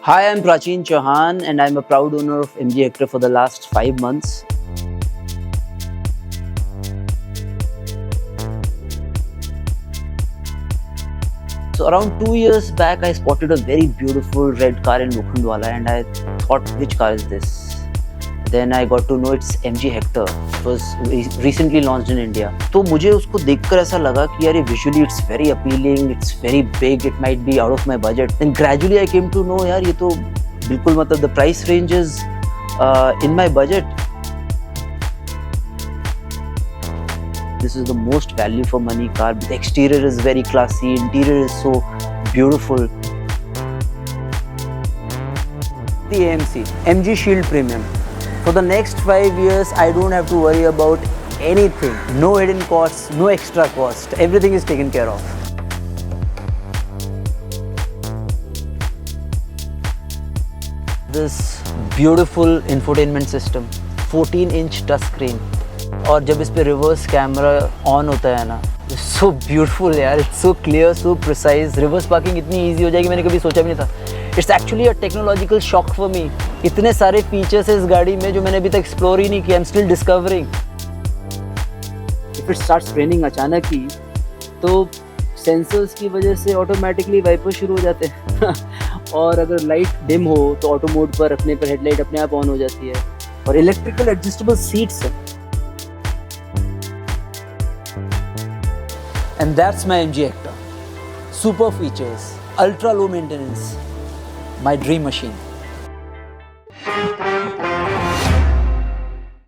Hi, I'm Pracheen Chauhan and I'm a proud owner of MG Hector for the last 5 months. So around 2 years back, I spotted a very beautiful red car in Lokhandwala and I thought, which car is this? Then I got to know it's MG Hector. It was recently launched in India. तो मुझे उसको देखकर ऐसा लगा कि यार ये visually it's very appealing, it's very big, it might be out of my budget. Then gradually I came to know यार ये तो बिल्कुल मतलब the price range is in my budget. This is the most value for money car. The exterior is very classy, interior is so beautiful. The AMC, MG Shield Premium. For the next 5 years, I don't have to worry about anything. No hidden costs, no extra cost. Everything is taken care of. This beautiful infotainment system, 14-inch touch screen. और जब इस पे reverse camera on होता है ना, so beautiful यार, it's so clear, so precise. Reverse parking इतनी easy हो जाएगी, मैंने कभी सोचा भी नहीं था. It's actually a technological shock for me. इतने सारे फीचर्स इस गाड़ी में जो मैंने अभी तक एक्सप्लोर ही नहीं किया. I'm still discovering. If it starts raining अचानक ही, तो सेंसर्स की वजह से ऑटोमेटिकली वाइपर शुरू हो जाते हैं. और अगर लाइट डिम हो तो ऑटो मोड पर रखने पर हेडलाइट अपने आप ऑन हो जाती है. और इलेक्ट्रिकल एडजस्टेबल सीट्स है. And that's my MG Hector. Super features, ultra low maintenance, my dream machine.